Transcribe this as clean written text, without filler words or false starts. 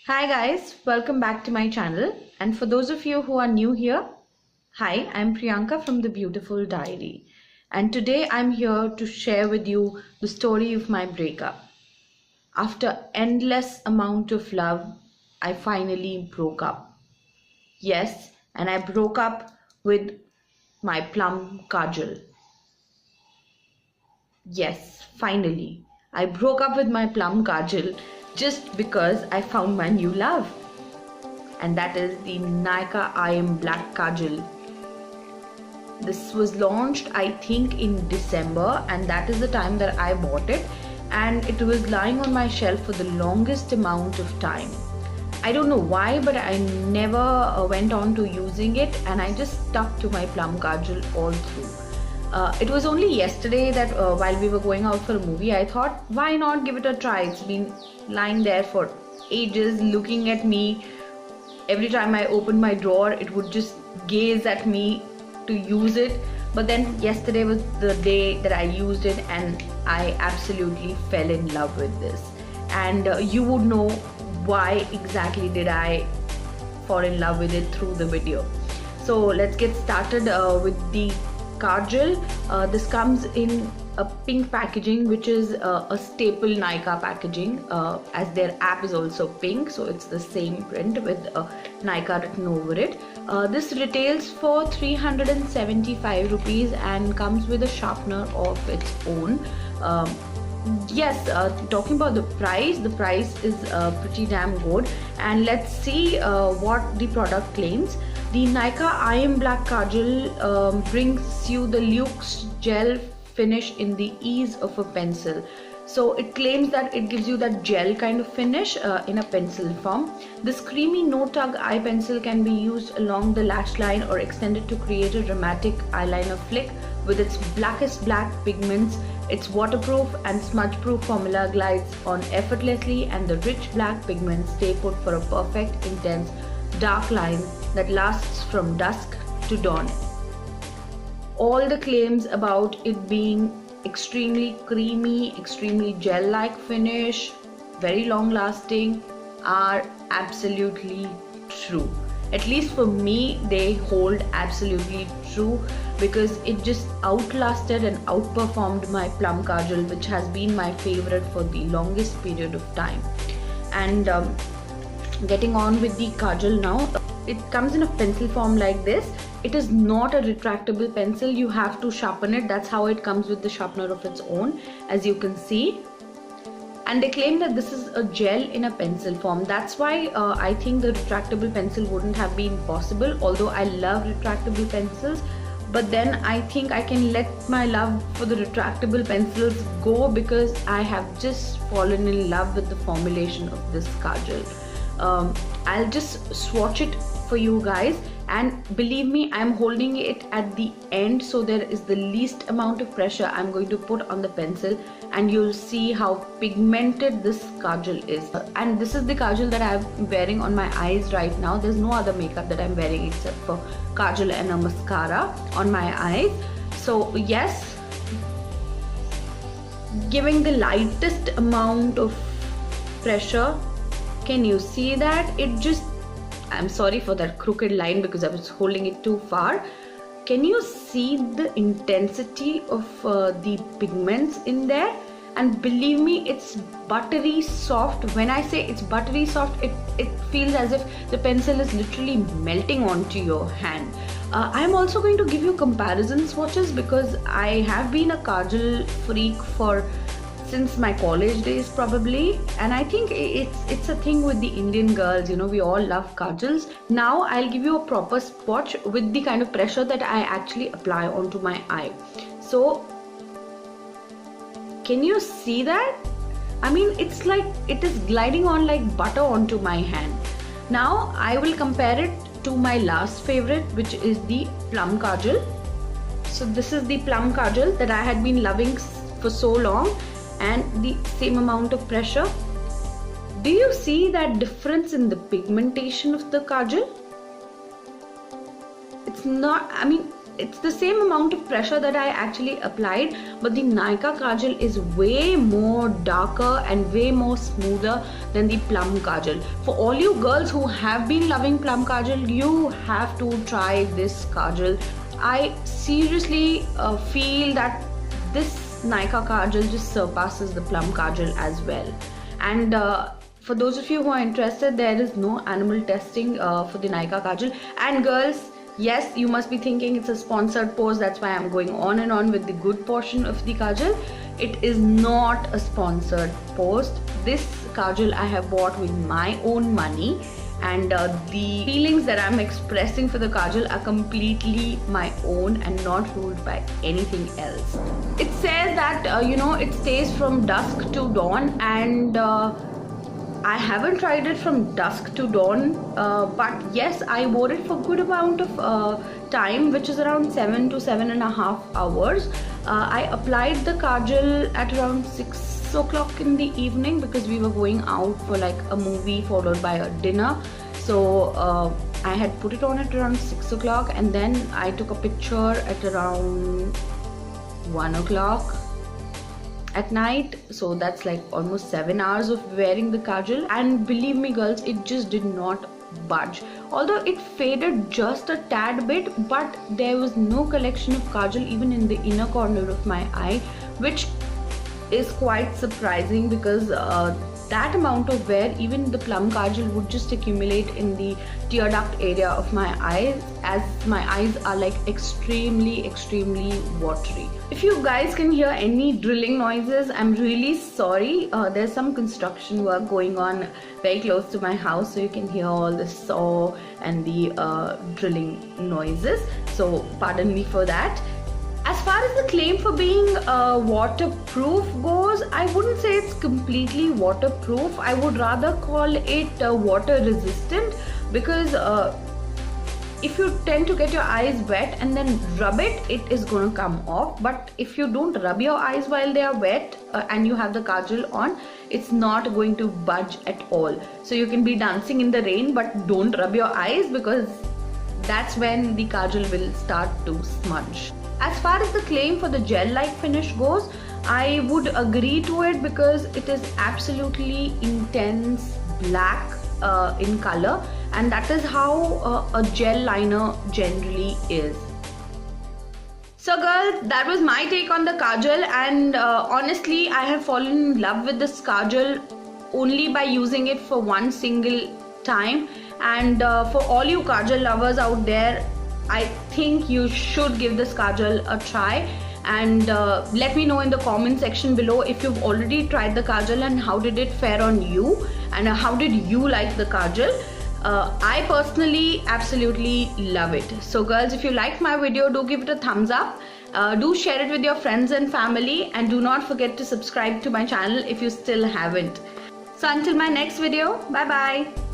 Hi guys, welcome back to my channel. And for those of you who are new here, hi, I'm Priyanka from The Beautiful Diary. And today I'm here to share with you the story of my breakup. After endless amount of love, I finally broke up. Yes, and I broke up with my plum kajal. Yes, finally. I broke up with my plum kajal just because I found my new love. And that is the Nykaa I Am Black Kajal. This was launched I think in December, and that is the time that I bought it, and it was lying on my shelf for the longest amount of time. I don't know why, but I never went on to using it, and I just stuck to my plum kajal all through. It was only yesterday that while we were going out for a movie, I thought, why not give it a try? It's been lying there for ages looking at me. Every time I opened my drawer, it would just gaze at me to use it. But then yesterday was the day that I used it, and I absolutely fell in love with this. And you would know why exactly did I fall in love with it through the video. So let's get started with the kajal. This comes in a pink packaging, which is a staple Nykaa packaging, as their app is also pink, so it's the same print with Nykaa written over it. This retails for 375 rupees and comes with a sharpener of its own. Yes, talking about the price is pretty damn good, and let's see what the product claims. The Nykaa I Am Black Kajal brings you the luxe gel finish in the ease of a pencil. So it claims that it gives you that gel kind of finish in a pencil form. This creamy no-tug eye pencil can be used along the lash line or extended to create a dramatic eyeliner flick. With its blackest black pigments, its waterproof and smudge-proof formula glides on effortlessly, and the rich black pigments stay put for a perfect, intense, dark line that lasts from dusk to dawn. All the claims about it being extremely creamy, extremely gel-like finish, very long lasting are absolutely true. At least for me, they hold absolutely true, because it just outlasted and outperformed my plum kajal, which has been my favorite for the longest period of time. And getting on with the kajal now, it comes in a pencil form like this. It is not a retractable pencil, you have to sharpen it. That's how it comes with the sharpener of its own, as you can see. And they claim that this is a gel in a pencil form. That's why I think the retractable pencil wouldn't have been possible, although I love retractable pencils. But then I think I can let my love for the retractable pencils go, because I have just fallen in love with the formulation of this kajal. I'll just swatch it for you guys, and believe me, I'm holding it at the end, so there is the least amount of pressure I'm going to put on the pencil, and you'll see how pigmented this kajal is. And this is the kajal that I'm wearing on my eyes right now. There's no other makeup that I'm wearing except for kajal and a mascara on my eyes. So yes, giving the lightest amount of pressure. Can you see that? It just, I'm sorry for that crooked line because I was holding it too far. Can you see the intensity of the pigments in there? And believe me, it's buttery soft. When I say it's buttery soft, it feels as if the pencil is literally melting onto your hand. I'm also going to give you comparison swatches, because I have been a kajal freak since my college days probably, and I think it's a thing with the Indian girls, you know, we all love kajals. Now I'll give you a proper swatch with the kind of pressure that I actually apply onto my eye. So can you see that? I mean, it's like it is gliding on like butter onto my hand. Now I will compare it to my last favorite, which is the plum kajal. So this is the plum kajal that I had been loving for so long, and the same amount of pressure. Do you see that difference in the pigmentation of the kajal? It's not, I mean, it's the same amount of pressure that I actually applied, but the Nykaa kajal is way more darker and way more smoother than the plum kajal. For all you girls who have been loving plum kajal, you have to try this kajal. I seriously feel that this Nykaa kajal just surpasses the plum kajal as well. And for those of you who are interested, there is no animal testing for the Nykaa kajal. And girls, yes, you must be thinking it's a sponsored post, that's why I'm going on and on with the good portion of the kajal. It is not a sponsored post. This kajal I have bought with my own money, and the feelings that I'm expressing for the kajal are completely my own and not ruled by anything else. It says that it stays from dusk to dawn, and I haven't tried it from dusk to dawn, but yes, I wore it for good amount of time, which is around 7 to 7.5 hours. I applied the kajal at around 6 o'clock in the evening because we were going out for like a movie followed by a dinner. So I had put it on at around 6 o'clock, and then I took a picture at around 1 o'clock at night. So that's like almost 7 hours of wearing the kajal, and believe me girls, it just did not budge. Although it faded just a tad bit, but there was no collection of kajal even in the inner corner of my eye, which is quite surprising because that amount of wear, even the plum kajal would just accumulate in the tear duct area of my eyes, as my eyes are like extremely watery. If you guys can hear any drilling noises, I'm really sorry. There's some construction work going on very close to my house, so you can hear all the saw and the drilling noises, so pardon me for that. As far as the claim for being waterproof goes, I wouldn't say it's completely waterproof. I would rather call it water resistant, because if you tend to get your eyes wet and then rub it, it is going to come off. But if you don't rub your eyes while they are wet and you have the kajal on, it's not going to budge at all. So you can be dancing in the rain, but don't rub your eyes, because that's when the kajal will start to smudge. As far as the claim for the gel-like finish goes, I would agree to it because it is absolutely intense black in color, and that is how a gel liner generally is. So girls, that was my take on the kajal, and honestly I have fallen in love with this kajal only by using it for one single time. And for all you kajal lovers out there, I think you should give this kajal a try, and let me know in the comment section below if you've already tried the kajal and how did it fare on you, and how did you like the kajal. I personally absolutely love it. So girls, if you liked my video, do give it a thumbs up, do share it with your friends and family, and do not forget to subscribe to my channel if you still haven't. So until my next video, bye bye.